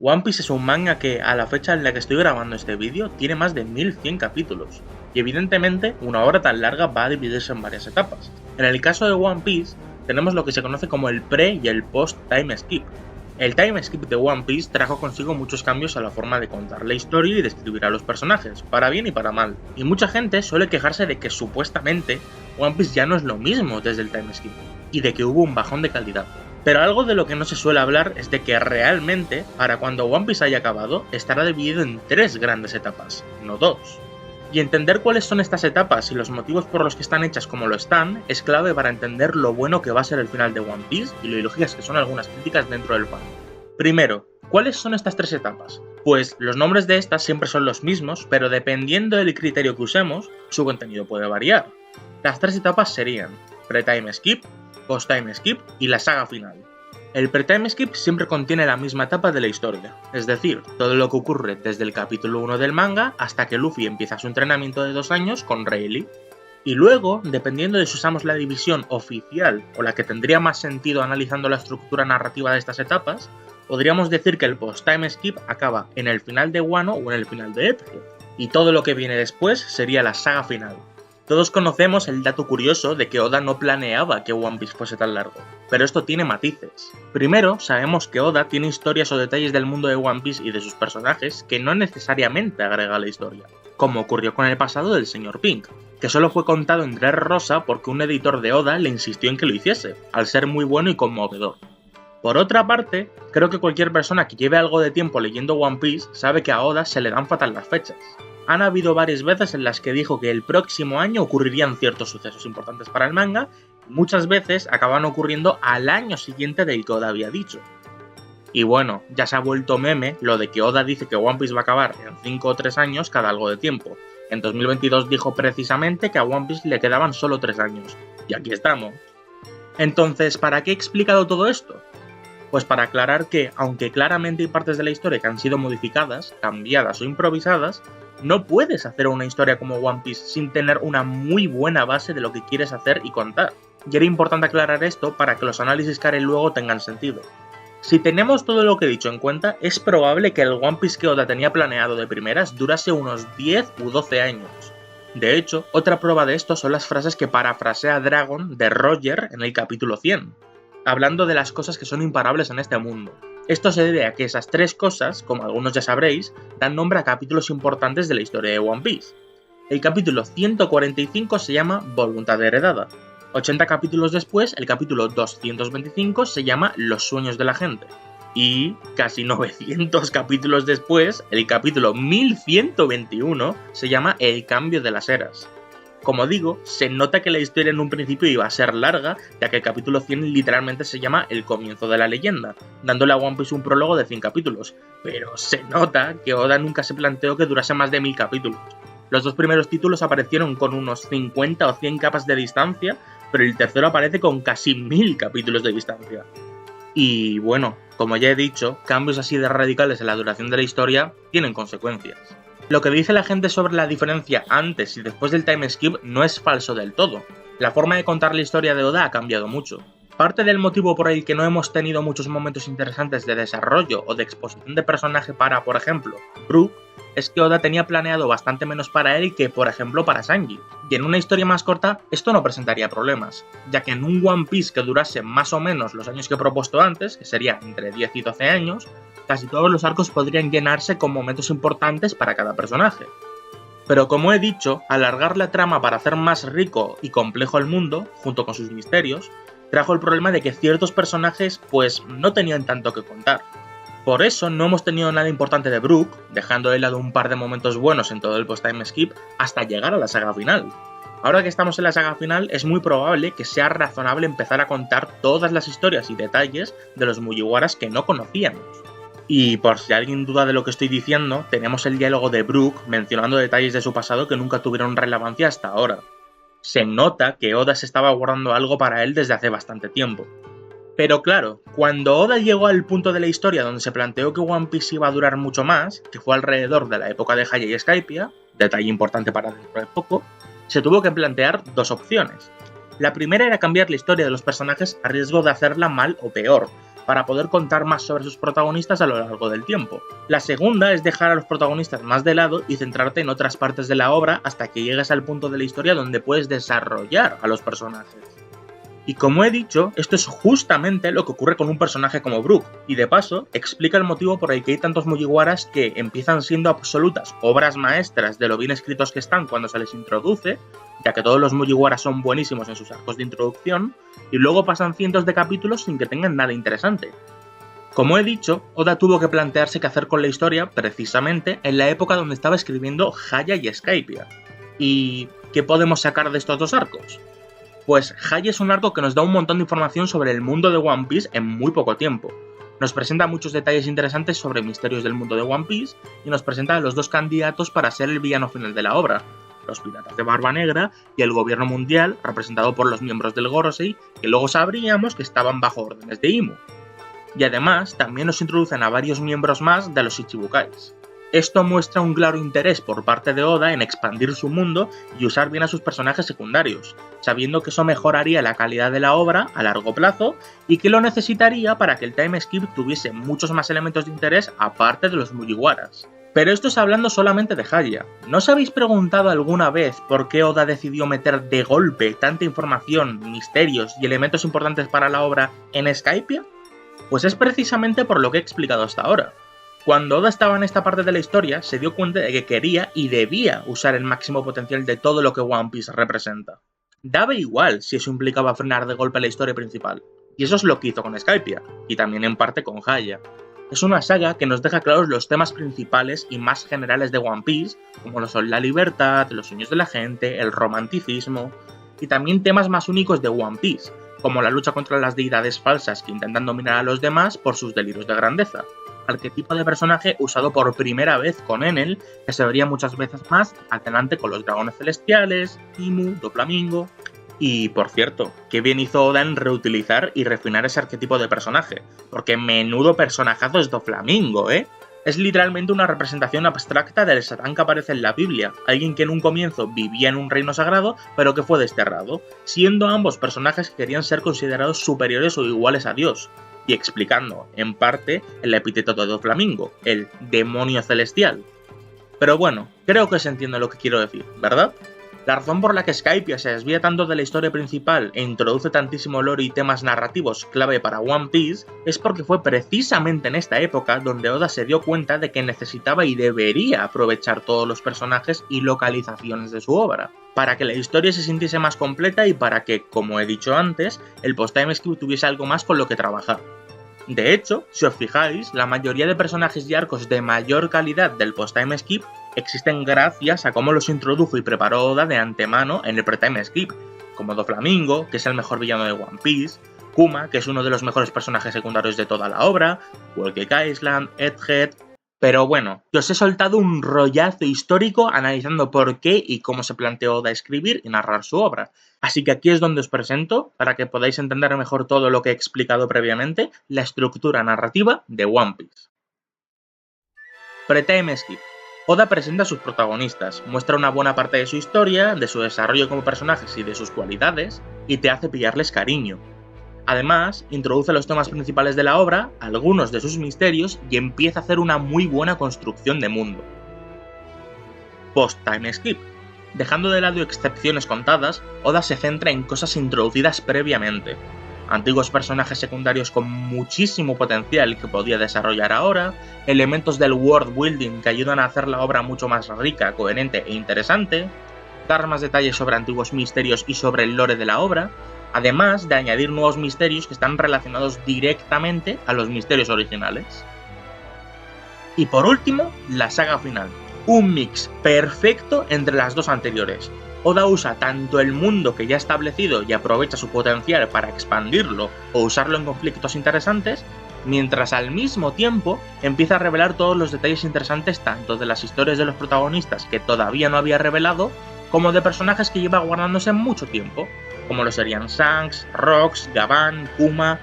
One Piece es un manga que, a la fecha en la que estoy grabando este vídeo, tiene más de 1100 capítulos, y evidentemente una obra tan larga va a dividirse en varias etapas. En el caso de One Piece, tenemos lo que se conoce como el pre y el post time skip. El time skip de One Piece trajo consigo muchos cambios a la forma de contar la historia y de escribir a los personajes, para bien y para mal, y mucha gente suele quejarse de que supuestamente One Piece ya no es lo mismo desde el time skip, y de que hubo un bajón de calidad. Pero algo de lo que no se suele hablar es de que realmente, para cuando One Piece haya acabado, estará dividido en 3 grandes etapas, no 2. Y entender cuáles son estas etapas y los motivos por los que están hechas como lo están, es clave para entender lo bueno que va a ser el final de One Piece y lo ilógicas que son algunas críticas dentro del fan. Primero, ¿cuáles son estas 3 etapas? Pues los nombres de estas siempre son los mismos, pero dependiendo del criterio que usemos, su contenido puede variar. Las 3 etapas serían pre-time skip, post-time skip y la saga final. El pre-time skip siempre contiene la misma etapa de la historia, es decir, todo lo que ocurre desde el capítulo 1 del manga hasta que Luffy empieza su entrenamiento de 2 años con Rayleigh. Y luego, dependiendo de si usamos la división oficial o la que tendría más sentido analizando la estructura narrativa de estas etapas, podríamos decir que el post-time skip acaba en el final de Wano o en el final de Egghead, y todo lo que viene después sería la saga final. Todos conocemos el dato curioso de que Oda no planeaba que One Piece fuese tan largo, pero esto tiene matices. Primero, sabemos que Oda tiene historias o detalles del mundo de One Piece y de sus personajes que no necesariamente agrega a la historia, como ocurrió con el pasado del Sr. Pink, que solo fue contado en Dressrosa porque un editor de Oda le insistió en que lo hiciese, al ser muy bueno y conmovedor. Por otra parte, creo que cualquier persona que lleve algo de tiempo leyendo One Piece sabe que a Oda se le dan fatal las fechas. Han habido varias veces en las que dijo que el próximo año ocurrirían ciertos sucesos importantes para el manga, y muchas veces acaban ocurriendo al año siguiente del que Oda había dicho. Y bueno, ya se ha vuelto meme lo de que Oda dice que One Piece va a acabar en 5 o 3 años cada algo de tiempo. En 2022 dijo precisamente que a One Piece le quedaban solo 3 años. Y aquí estamos. Entonces, ¿para qué he explicado todo esto? Pues para aclarar que, aunque claramente hay partes de la historia que han sido modificadas, cambiadas o improvisadas, no puedes hacer una historia como One Piece sin tener una muy buena base de lo que quieres hacer y contar. Y era importante aclarar esto para que los análisis que haré luego tengan sentido. Si tenemos todo lo que he dicho en cuenta, es probable que el One Piece que Oda tenía planeado de primeras durase unos 10 u 12 años. De hecho, otra prueba de esto son las frases que parafrasea Dragon de Roger en el capítulo 100, hablando de las cosas que son imparables en este mundo. Esto se debe a que esas 3 cosas, como algunos ya sabréis, dan nombre a capítulos importantes de la historia de One Piece. El capítulo 145 se llama Voluntad Heredada. 80 capítulos después, el capítulo 225 se llama Los sueños de la gente. Y casi 900 capítulos después, el capítulo 1121 se llama El cambio de las eras. Como digo, se nota que la historia en un principio iba a ser larga, ya que el capítulo 100 literalmente se llama El comienzo de la leyenda, dándole a One Piece un prólogo de 100 capítulos, pero se nota que Oda nunca se planteó que durase más de 1000 capítulos. Los 2 primeros títulos aparecieron con unos 50 o 100 capas de distancia, pero el tercero aparece con casi 1000 capítulos de distancia. Y bueno, como ya he dicho, cambios así de radicales en la duración de la historia tienen consecuencias. Lo que dice la gente sobre la diferencia antes y después del time skip no es falso del todo. La forma de contar la historia de Oda ha cambiado mucho. Parte del motivo por el que no hemos tenido muchos momentos interesantes de desarrollo o de exposición de personaje para, por ejemplo, Brook, es que Oda tenía planeado bastante menos para él que, por ejemplo, para Sanji. Y en una historia más corta, esto no presentaría problemas, ya que en un One Piece que durase más o menos los años que he propuesto antes, que sería entre 10 y 12 años, casi todos los arcos podrían llenarse con momentos importantes para cada personaje. Pero como he dicho, alargar la trama para hacer más rico y complejo el mundo, junto con sus misterios, trajo el problema de que ciertos personajes pues no tenían tanto que contar. Por eso no hemos tenido nada importante de Brook, dejando de lado un par de momentos buenos en todo el post-time skip hasta llegar a la saga final. Ahora que estamos en la saga final, es muy probable que sea razonable empezar a contar todas las historias y detalles de los Mugiwaras que no conocíamos. Y por si alguien duda de lo que estoy diciendo, tenemos el diálogo de Brook mencionando detalles de su pasado que nunca tuvieron relevancia hasta ahora. Se nota que Oda se estaba guardando algo para él desde hace bastante tiempo. Pero claro, cuando Oda llegó al punto de la historia donde se planteó que One Piece iba a durar mucho más, que fue alrededor de la época de Haya y Skypiea, detalle importante para dentro de poco, se tuvo que plantear 2 opciones. La primera era cambiar la historia de los personajes a riesgo de hacerla mal o peor, para poder contar más sobre sus protagonistas a lo largo del tiempo. La segunda es dejar a los protagonistas más de lado y centrarte en otras partes de la obra hasta que llegues al punto de la historia donde puedes desarrollar a los personajes. Y como he dicho, esto es justamente lo que ocurre con un personaje como Brook, y de paso explica el motivo por el que hay tantos Mugiwaras que empiezan siendo absolutas obras maestras de lo bien escritos que están cuando se les introduce, ya que todos los Mugiwaras son buenísimos en sus arcos de introducción, y luego pasan cientos de capítulos sin que tengan nada interesante. Como he dicho, Oda tuvo que plantearse qué hacer con la historia precisamente en la época donde estaba escribiendo Haya y Skypiea. ¿Y qué podemos sacar de estos dos arcos? Pues Haya es un arco que nos da un montón de información sobre el mundo de One Piece en muy poco tiempo. Nos presenta muchos detalles interesantes sobre misterios del mundo de One Piece y nos presenta a los dos candidatos para ser el villano final de la obra, los piratas de Barba Negra y el gobierno mundial representado por los miembros del Gorosei, que luego sabríamos que estaban bajo órdenes de Imu. Y además también nos introducen a varios miembros más de los Ichibukais. Esto muestra un claro interés por parte de Oda en expandir su mundo y usar bien a sus personajes secundarios, sabiendo que eso mejoraría la calidad de la obra a largo plazo y que lo necesitaría para que el time skip tuviese muchos más elementos de interés aparte de los Mugiwaras. Pero esto es hablando solamente de Haya. ¿No os habéis preguntado alguna vez por qué Oda decidió meter de golpe tanta información, misterios y elementos importantes para la obra en Skypiea? Pues es precisamente por lo que he explicado hasta ahora. Cuando Oda estaba en esta parte de la historia, se dio cuenta de que quería y debía usar el máximo potencial de todo lo que One Piece representa. Daba igual si eso implicaba frenar de golpe la historia principal, y eso es lo que hizo con Skypiea, y también en parte con Haya. Es una saga que nos deja claros los temas principales y más generales de One Piece, como lo son la libertad, los sueños de la gente, el romanticismo, y también temas más únicos de One Piece, como la lucha contra las deidades falsas que intentan dominar a los demás por sus delirios de grandeza. Arquetipo de personaje usado por primera vez con Enel, que se vería muchas veces más adelante con los dragones celestiales, Imu, Doflamingo. Y por cierto, qué bien hizo Oda en reutilizar y refinar ese arquetipo de personaje, porque menudo personajazo es Doflamingo, ¿eh? Es literalmente una representación abstracta del Satán que aparece en la Biblia, alguien que en un comienzo vivía en un reino sagrado, pero que fue desterrado, siendo ambos personajes que querían ser considerados superiores o iguales a Dios, y explicando, en parte, el epíteto de Doflamingo, el demonio celestial. Pero bueno, creo que se entiende lo que quiero decir, ¿verdad? La razón por la que Skypiea se desvía tanto de la historia principal e introduce tantísimo lore y temas narrativos clave para One Piece es porque fue precisamente en esta época donde Oda se dio cuenta de que necesitaba y debería aprovechar todos los personajes y localizaciones de su obra, para que la historia se sintiese más completa y para que, como he dicho antes, el post-time skip tuviese algo más con lo que trabajar. De hecho, si os fijáis, la mayoría de personajes y arcos de mayor calidad del post-time skip existen gracias a cómo los introdujo y preparó Oda de antemano en el pre-time skip, como Doflamingo, que es el mejor villano de One Piece, Kuma, que es uno de los mejores personajes secundarios de toda la obra, Whole Island, Egghead. Pero bueno, yo os he soltado un rollazo histórico analizando por qué y cómo se planteó Oda escribir y narrar su obra. Así que aquí es donde os presento, para que podáis entender mejor todo lo que he explicado previamente, la estructura narrativa de One Piece. Pre-time skip. Oda presenta a sus protagonistas, muestra una buena parte de su historia, de su desarrollo como personajes y de sus cualidades, y te hace pillarles cariño. Además, introduce los temas principales de la obra, algunos de sus misterios, y empieza a hacer una muy buena construcción de mundo. Post-time skip. Dejando de lado excepciones contadas, Oda se centra en cosas introducidas previamente. Antiguos personajes secundarios con muchísimo potencial que podía desarrollar ahora, elementos del world building que ayudan a hacer la obra mucho más rica, coherente e interesante, dar más detalles sobre antiguos misterios y sobre el lore de la obra, además de añadir nuevos misterios que están relacionados directamente a los misterios originales. Y por último, la saga final, un mix perfecto entre las dos anteriores. Oda usa tanto el mundo que ya ha establecido y aprovecha su potencial para expandirlo o usarlo en conflictos interesantes, mientras al mismo tiempo empieza a revelar todos los detalles interesantes tanto de las historias de los protagonistas que todavía no había revelado, como de personajes que lleva guardándose mucho tiempo, como lo serían Shanks, Rox, Gavan, Kuma,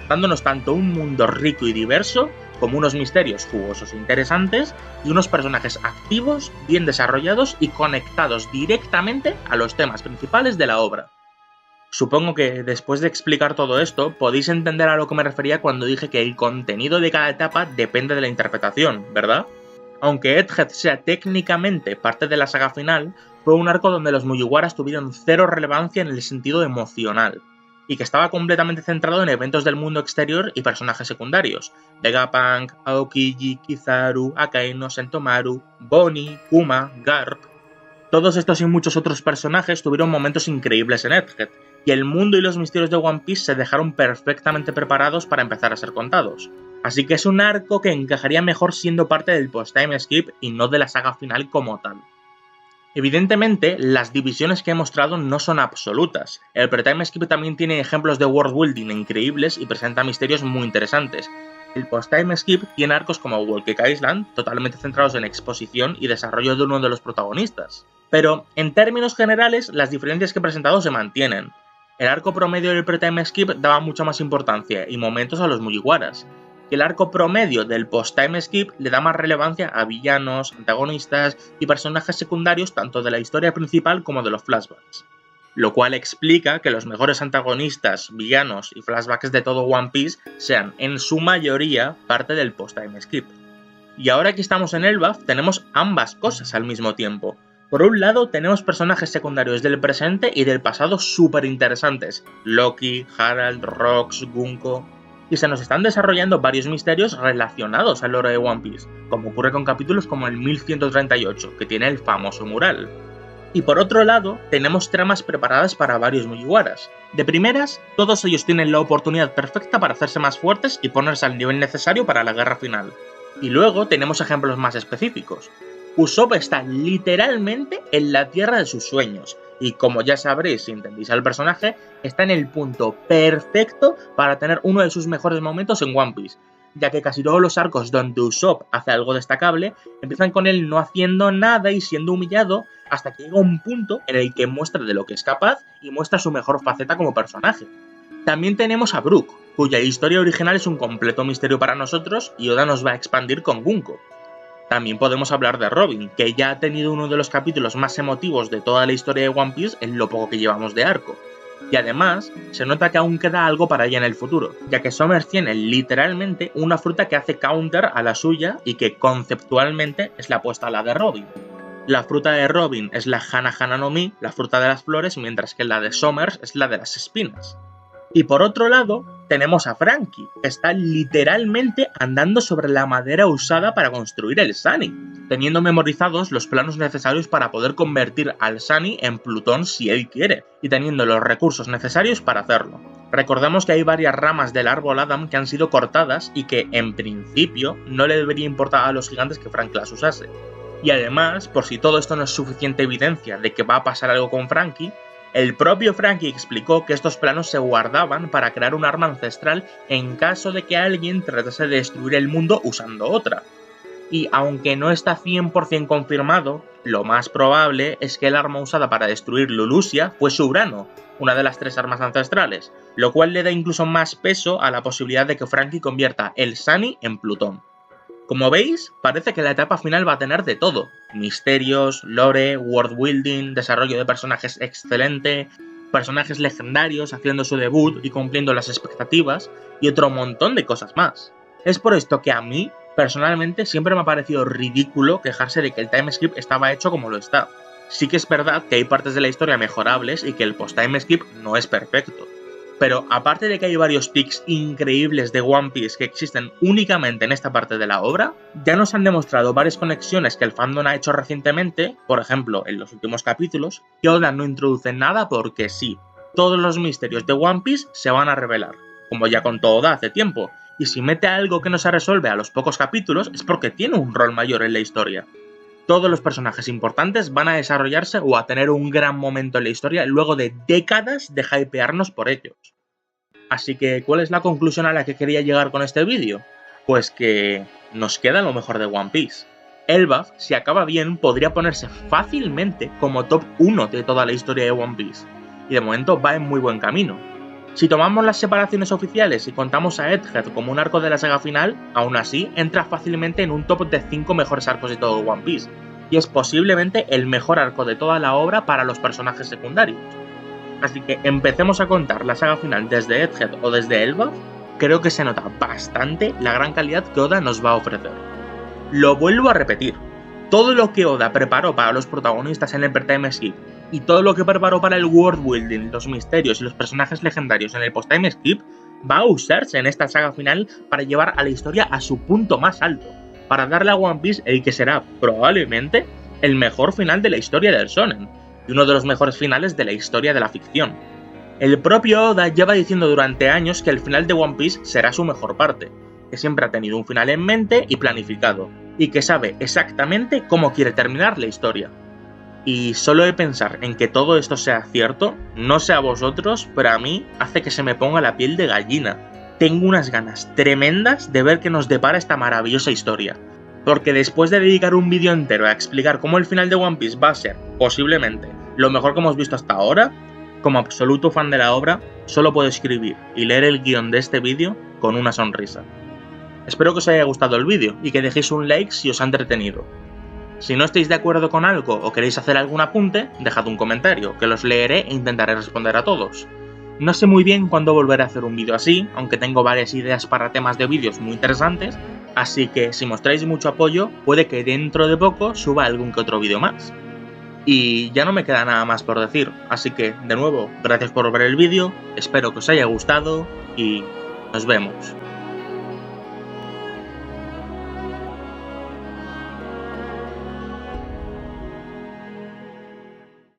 dándonos tanto un mundo rico y diverso, como unos misterios jugosos e interesantes, y unos personajes activos, bien desarrollados y conectados directamente a los temas principales de la obra. Supongo que después de explicar todo esto, podéis entender a lo que me refería cuando dije que el contenido de cada etapa depende de la interpretación, ¿verdad? Aunque Egghead sea técnicamente parte de la saga final, fue un arco donde los Mugiwaras tuvieron cero relevancia en el sentido emocional, y que estaba completamente centrado en eventos del mundo exterior y personajes secundarios: Vegapunk, Aokiji, Kizaru, Akainu, Sentomaru, Bonnie, Kuma, Garp. Todos estos y muchos otros personajes tuvieron momentos increíbles en Egghead, y el mundo y los misterios de One Piece se dejaron perfectamente preparados para empezar a ser contados. Así que es un arco que encajaría mejor siendo parte del post-time skip y no de la saga final como tal. Evidentemente, las divisiones que he mostrado no son absolutas. El pre-time skip también tiene ejemplos de world building increíbles y presenta misterios muy interesantes. El post-time skip tiene arcos como Whole Cake Island, totalmente centrados en exposición y desarrollo de uno de los protagonistas. Pero, en términos generales, las diferencias que he presentado se mantienen. El arco promedio del pre-time skip daba mucha más importancia y momentos a los Mugiwaras, y el arco promedio del post-time skip le da más relevancia a villanos, antagonistas y personajes secundarios tanto de la historia principal como de los flashbacks. Lo cual explica que los mejores antagonistas, villanos y flashbacks de todo One Piece sean en su mayoría parte del post-time skip. Y ahora que estamos en Elbaf tenemos ambas cosas al mismo tiempo. Por un lado tenemos personajes secundarios del presente y del pasado súper interesantes: Loki, Harald, Rox, Gunko, y se nos están desarrollando varios misterios relacionados al lore de One Piece, como ocurre con capítulos como el 1138, que tiene el famoso mural. Y por otro lado, tenemos tramas preparadas para varios Mugiwaras. De primeras, todos ellos tienen la oportunidad perfecta para hacerse más fuertes y ponerse al nivel necesario para la guerra final. Y luego tenemos ejemplos más específicos. Usopp está literalmente en la tierra de sus sueños, y como ya sabréis si entendéis al personaje, está en el punto perfecto para tener uno de sus mejores momentos en One Piece, ya que casi todos los arcos donde Usopp hace algo destacable empiezan con él no haciendo nada y siendo humillado hasta que llega un punto en el que muestra de lo que es capaz y muestra su mejor faceta como personaje. También tenemos a Brook, cuya historia original es un completo misterio para nosotros y Oda nos va a expandir con Gunko. También podemos hablar de Robin, que ya ha tenido uno de los capítulos más emotivos de toda la historia de One Piece en lo poco que llevamos de arco. Y además, se nota que aún queda algo para ella en el futuro, ya que Summers tiene literalmente una fruta que hace counter a la suya y que conceptualmente es la opuesta a la de Robin. La fruta de Robin es la Hana Hana no Mi, la fruta de las flores, mientras que la de Summers es la de las espinas. Y por otro lado, tenemos a Franky, que está literalmente andando sobre la madera usada para construir el Sunny, teniendo memorizados los planos necesarios para poder convertir al Sunny en Plutón si él quiere, y teniendo los recursos necesarios para hacerlo. Recordemos que hay varias ramas del árbol Adam que han sido cortadas y que, en principio, no le debería importar a los gigantes que Franky las usase. Y además, por si todo esto no es suficiente evidencia de que va a pasar algo con Franky, el propio Franky explicó que estos planos se guardaban para crear un arma ancestral en caso de que alguien tratase de destruir el mundo usando otra. Y aunque no está 100% confirmado, lo más probable es que el arma usada para destruir Lulusia fuese Urano, una de las 3 armas ancestrales, lo cual le da incluso más peso a la posibilidad de que Franky convierta el Sunny en Plutón. Como veis, parece que la etapa final va a tener de todo: misterios, lore, world building, desarrollo de personajes excelente, personajes legendarios haciendo su debut y cumpliendo las expectativas, y otro montón de cosas más. Es por esto que a mí, personalmente, siempre me ha parecido ridículo quejarse de que el time skip estaba hecho como lo está. Sí que es verdad que hay partes de la historia mejorables y que el post-time skip no es perfecto. Pero aparte de que hay varios tics increíbles de One Piece que existen únicamente en esta parte de la obra, ya nos han demostrado varias conexiones que el fandom ha hecho recientemente, por ejemplo en los últimos capítulos, que Oda no introduce nada porque sí. Todos los misterios de One Piece se van a revelar, como ya contó Oda hace tiempo, y si mete algo que no se resuelve a los pocos capítulos es porque tiene un rol mayor en la historia. Todos los personajes importantes van a desarrollarse o a tener un gran momento en la historia luego de décadas de hypearnos por ellos. Así que, ¿cuál es la conclusión a la que quería llegar con este vídeo? Pues que nos queda lo mejor de One Piece. Elbaf, si acaba bien, podría ponerse fácilmente como top 1 de toda la historia de One Piece, y de momento va en muy buen camino. Si tomamos las separaciones oficiales y contamos a Egghead como un arco de la saga final, aún así entra fácilmente en un top de 5 mejores arcos de todo One Piece, y es posiblemente el mejor arco de toda la obra para los personajes secundarios. Así que empecemos a contar la saga final desde Egghead o desde Elbaf, creo que se nota bastante la gran calidad que Oda nos va a ofrecer. Lo vuelvo a repetir, todo lo que Oda preparó para los protagonistas en el pre-time skip y todo lo que preparó para el world building, los misterios y los personajes legendarios en el post-time skip va a usarse en esta saga final para llevar a la historia a su punto más alto, para darle a One Piece el que será probablemente el mejor final de la historia del shonen y uno de los mejores finales de la historia de la ficción. El propio Oda lleva diciendo durante años que el final de One Piece será su mejor parte, que siempre ha tenido un final en mente y planificado, y que sabe exactamente cómo quiere terminar la historia. Y solo de pensar en que todo esto sea cierto, no sé a vosotros, pero a mí hace que se me ponga la piel de gallina. Tengo unas ganas tremendas de ver qué nos depara esta maravillosa historia. Porque después de dedicar un vídeo entero a explicar cómo el final de One Piece va a ser, posiblemente, lo mejor que hemos visto hasta ahora, como absoluto fan de la obra, solo puedo escribir y leer el guión de este vídeo con una sonrisa. Espero que os haya gustado el vídeo y que dejéis un like si os ha entretenido. Si no estáis de acuerdo con algo o queréis hacer algún apunte, dejad un comentario, que los leeré e intentaré responder a todos. No sé muy bien cuándo volveré a hacer un vídeo así, aunque tengo varias ideas para temas de vídeos muy interesantes, así que si mostráis mucho apoyo, puede que dentro de poco suba algún que otro vídeo más. Y ya no me queda nada más por decir, así que, de nuevo, gracias por ver el vídeo, espero que os haya gustado y nos vemos.